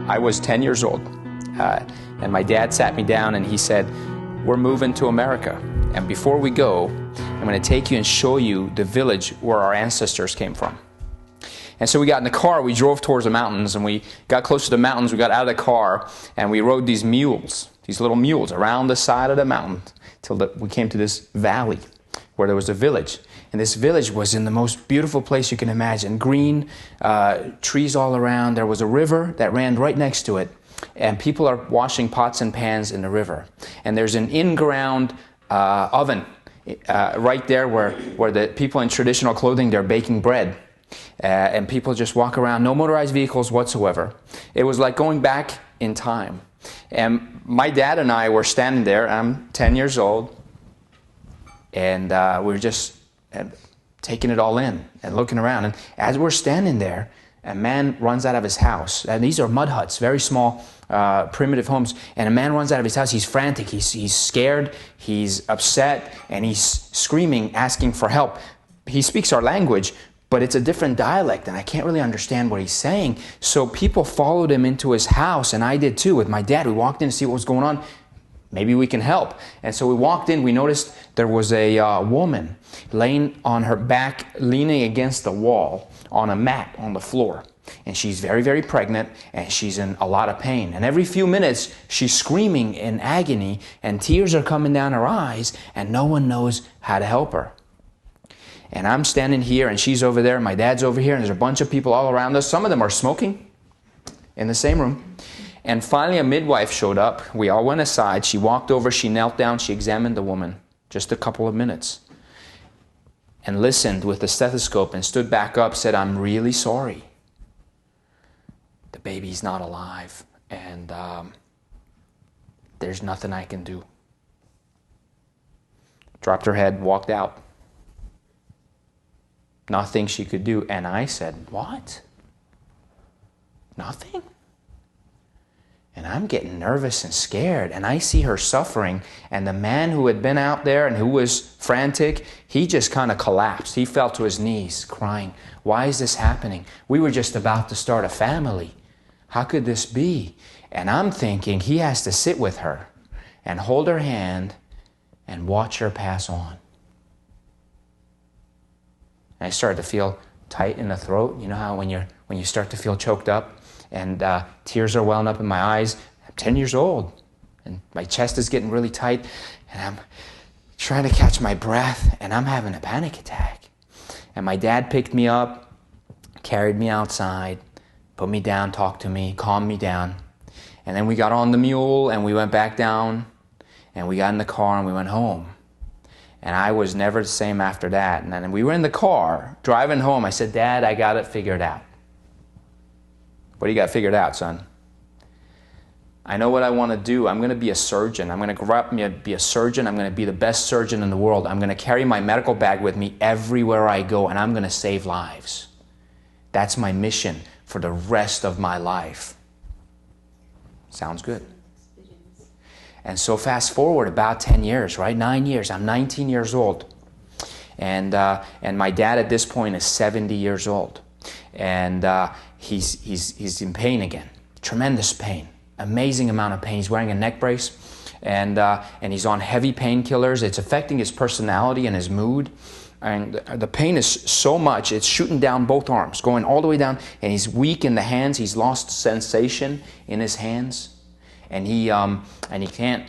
I was 10 years old, and my dad sat me down and he said, we're moving to America. And before we go, I'm going to take you and show you the village where our ancestors came from. And so we got in the car, we drove towards the mountains, and we got close to the mountains, we got out of the car, and we rode these mules, these little mules, around the side of the mountain till we came to this valley where there was a village. And this village was in the most beautiful place you can imagine. Green, trees all around. There was a river that ran right next to it. And people are washing pots and pans in the river. And there's an in-ground oven right there where the people in traditional clothing, they're baking bread. And people just walk around, no motorized vehicles whatsoever. It was like going back in time. And my dad and I were standing there. I'm 10 years old. And we were just taking it all in and looking around. And as we're standing there, a man runs out of his house. And these are mud huts, very small, primitive homes. And a man runs out of his house. He's frantic. He's scared. He's upset. And he's screaming, asking for help. He speaks our language, but it's a different dialect, and I can't really understand what he's saying. So people followed him into his house, and I did too with my dad. We walked in to see what was going on. Maybe we can help. And so we walked in, we noticed there was a woman laying on her back, leaning against the wall on a mat on the floor. And she's very, very pregnant, and she's in a lot of pain. And every few minutes, she's screaming in agony, and tears are coming down her eyes, and no one knows how to help her. And I'm standing here, and she's over there, and my dad's over here, and there's a bunch of people all around us. Some of them are smoking in the same room. And finally, a midwife showed up. We all went aside. She walked over. She knelt down. She examined the woman just a couple of minutes and listened with the stethoscope and stood back up, said, I'm really sorry. The baby's not alive, and there's nothing I can do. Dropped her head, walked out. Nothing she could do. And I said, what? Nothing? And I'm getting nervous and scared, and I see her suffering, and the man who had been out there and who was frantic, he just kind of collapsed. He fell to his knees crying, why is this happening? We were just about to start a family. How could this be? And I'm thinking he has to sit with her and hold her hand and watch her pass on. And I started to feel tight in the throat. You know how when you start to feel choked up? And tears are welling up in my eyes. I'm 10 years old, and my chest is getting really tight, and I'm trying to catch my breath, and I'm having a panic attack. And my dad picked me up, carried me outside, put me down, talked to me, calmed me down. And then we got on the mule, and we went back down, and we got in the car, and we went home. And I was never the same after that. And then we were in the car, driving home. I said, Dad, I got it figured out. What do you got figured out, son? I know what I want to do. I'm going to be a surgeon. I'm going to grow up and be a surgeon. I'm going to be the best surgeon in the world. I'm going to carry my medical bag with me everywhere I go, and I'm going to save lives. That's my mission for the rest of my life. Sounds good. And so fast forward about 10 years, right? 9 years. I'm 19 years old. And my dad at this point is 70 years old. And he's in pain again. Tremendous pain. Amazing amount of pain. He's wearing a neck brace. And he's on heavy painkillers. It's affecting his personality and his mood. And the pain is so much, it's shooting down both arms, going all the way down. And he's weak in the hands. He's lost sensation in his hands. And he can't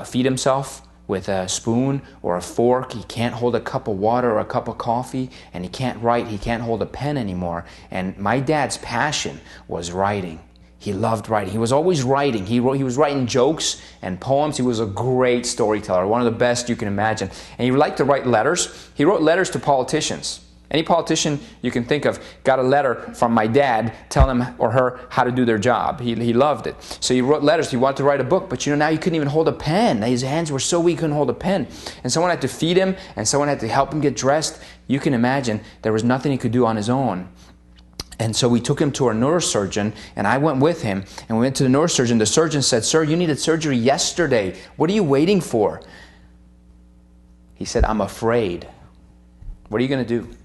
feed himself with a spoon or a fork. He can't hold a cup of water or a cup of coffee, and he can't write. He can't hold a pen anymore. And my dad's passion was writing. He loved writing. He was always writing. He was writing jokes and poems. He was a great storyteller, one of the best you can imagine. And he liked to write letters. He wrote letters to politicians. Any politician you can think of got a letter from my dad telling him or her how to do their job. He loved it. So he wrote letters. He wanted to write a book, but now he couldn't even hold a pen. His hands were so weak he couldn't hold a pen. And someone had to feed him, and someone had to help him get dressed. You can imagine there was nothing he could do on his own. And so we took him to a neurosurgeon, and I went with him. And we went to the neurosurgeon. The surgeon said, Sir, you needed surgery yesterday. What are you waiting for? He said, I'm afraid. What are you going to do?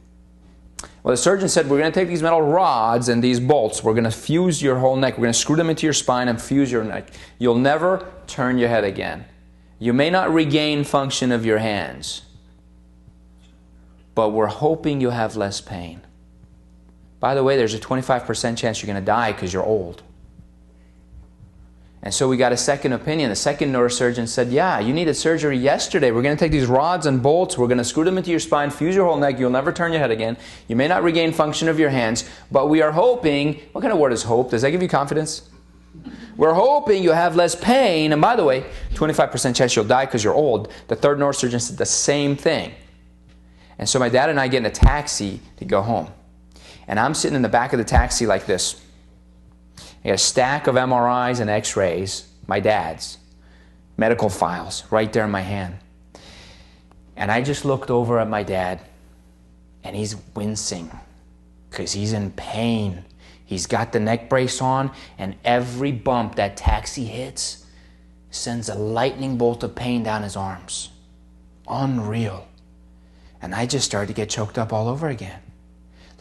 Well, the surgeon said, we're going to take these metal rods and these bolts. We're going to fuse your whole neck. We're going to screw them into your spine and fuse your neck. You'll never turn your head again. You may not regain function of your hands, but we're hoping you'll have less pain. By the way, there's a 25% chance you're going to die because you're old. And so we got a second opinion. The second neurosurgeon said, yeah, you needed surgery yesterday. We're going to take these rods and bolts. We're going to screw them into your spine, fuse your whole neck. You'll never turn your head again. You may not regain function of your hands, but we are hoping, what kind of word is hope? Does that give you confidence? We're hoping you'll have less pain. And by the way, 25% chance you'll die because you're old. The third neurosurgeon said the same thing. And so my dad and I get in a taxi to go home. And I'm sitting in the back of the taxi like this. I got a stack of MRIs and X-rays, my dad's, medical files, right there in my hand. And I just looked over at my dad, and he's wincing because he's in pain. He's got the neck brace on, and every bump that taxi hits sends a lightning bolt of pain down his arms. Unreal. And I just started to get choked up all over again.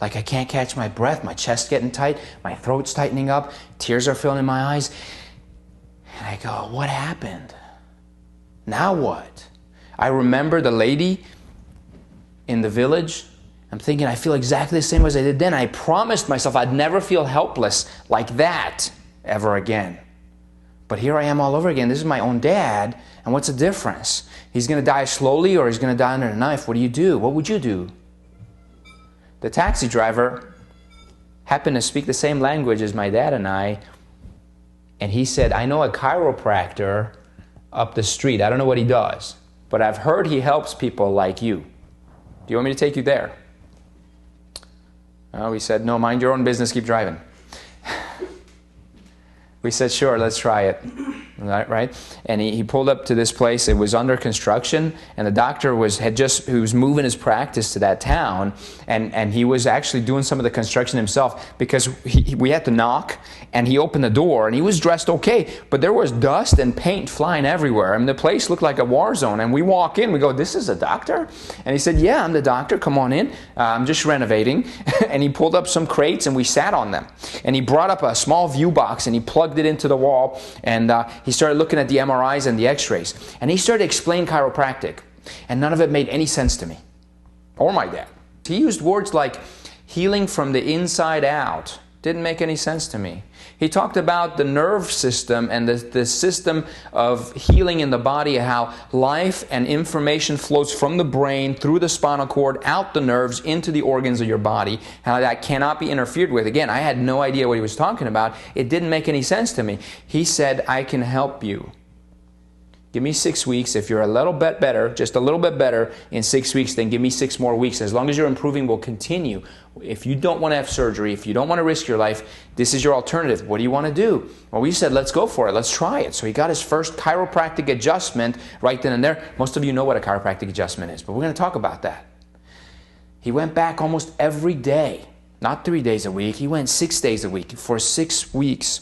Like I can't catch my breath, my chest's getting tight, my throat's tightening up, tears are filling in my eyes. And I go, what happened? Now what? I remember the lady in the village. I'm thinking, I feel exactly the same as I did then. I promised myself I'd never feel helpless like that ever again. But here I am all over again. This is my own dad, and what's the difference? He's going to die slowly or he's going to die under a knife. What do you do? What would you do? The taxi driver happened to speak the same language as my dad and I, and he said, I know a chiropractor up the street. I don't know what he does, but I've heard he helps people like you. Do you want me to take you there? Oh, we said, no, mind your own business, keep driving. We said, sure, let's try it. Right? And he pulled up to this place. It was under construction, and the doctor was moving his practice to that town, and he was actually doing some of the construction himself because we had to knock, and he opened the door, and he was dressed okay, but there was dust and paint flying everywhere. I mean, the place looked like a war zone, and we walk in, we go, this is a doctor? And he said, yeah, I'm the doctor, come on in. I'm just renovating. And he pulled up some crates, and we sat on them. And he brought up a small view box, and he plugged it into the wall, and he started looking at the MRIs and the X-rays. And he started explaining chiropractic. And none of it made any sense to me. Or my dad. He used words like healing from the inside out. Didn't make any sense to me. He talked about the nerve system and the system of healing in the body, how life and information flows from the brain through the spinal cord, out the nerves, into the organs of your body, how that cannot be interfered with. Again, I had no idea what he was talking about. It didn't make any sense to me. He said, I can help you. Give me 6 weeks. If you're a little bit better, just a little bit better in 6 weeks, then give me 6 more weeks. As long as you're improving, we'll continue. If you don't want to have surgery, if you don't want to risk your life, this is your alternative. What do you want to do? Well, we said, let's go for it. Let's try it. So he got his first chiropractic adjustment right then and there. Most of you know what a chiropractic adjustment is, but we're going to talk about that. He went back almost every day, not 3 days a week. He went 6 days a week for 6 weeks.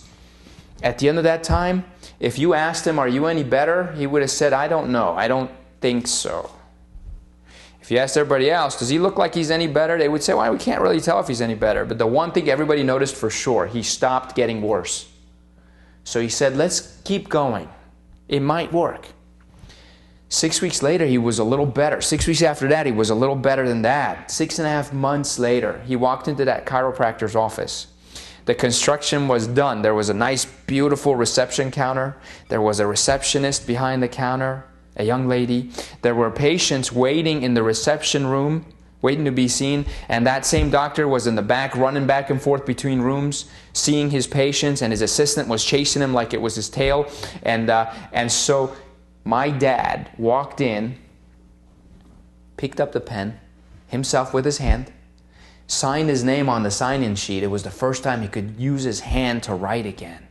At the end of that time, if you asked him, are you any better? He would have said, I don't know. I don't think so. If you asked everybody else, does he look like he's any better? They would say, well, we can't really tell if he's any better. But the one thing everybody noticed for sure, he stopped getting worse. So he said, let's keep going. It might work. 6 weeks later, he was a little better. 6 weeks after that, he was a little better than that. 6.5 months later, he walked into that chiropractor's office. The construction was done. There was a nice, beautiful reception counter. There was a receptionist behind the counter, a young lady. There were patients waiting in the reception room, waiting to be seen. And that same doctor was in the back, running back and forth between rooms, seeing his patients, and his assistant was chasing him like it was his tail. And so my dad walked in, picked up the pen, himself with his hand, signed his name on the sign-in sheet. It was the first time he could use his hand to write again.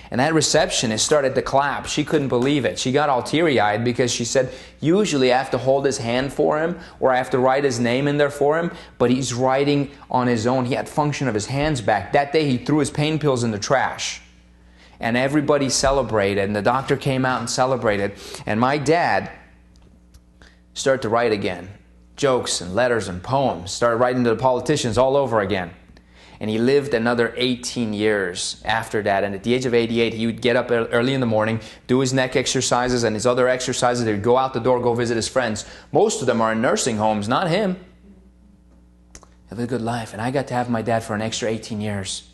And that receptionist started to clap. She couldn't believe it. She got all teary-eyed because she said, usually I have to hold his hand for him or I have to write his name in there for him, but he's writing on his own. He had function of his hands back. That day he threw his pain pills in the trash. And everybody celebrated, and the doctor came out and celebrated. And my dad started to write again. jokes and letters and poems, started writing to the politicians all over again. And he lived another 18 years after that. And at the age of 88, he would get up early in the morning, do his neck exercises and his other exercises. He would go out the door, go visit his friends. Most of them are in nursing homes, not him. He lived a good life. And I got to have my dad for an extra 18 years.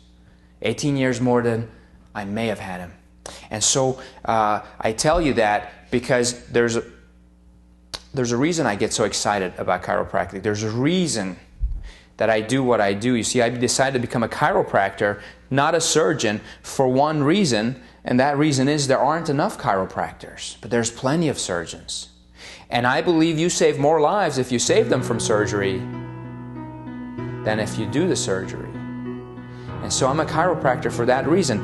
18 years more than I may have had him. And so I tell you that because there's a reason I get so excited about chiropractic. There's a reason that I do what I do. You see, I decided to become a chiropractor, not a surgeon, for one reason, and that reason is there aren't enough chiropractors, but there's plenty of surgeons. And I believe you save more lives if you save them from surgery than if you do the surgery. And so I'm a chiropractor for that reason.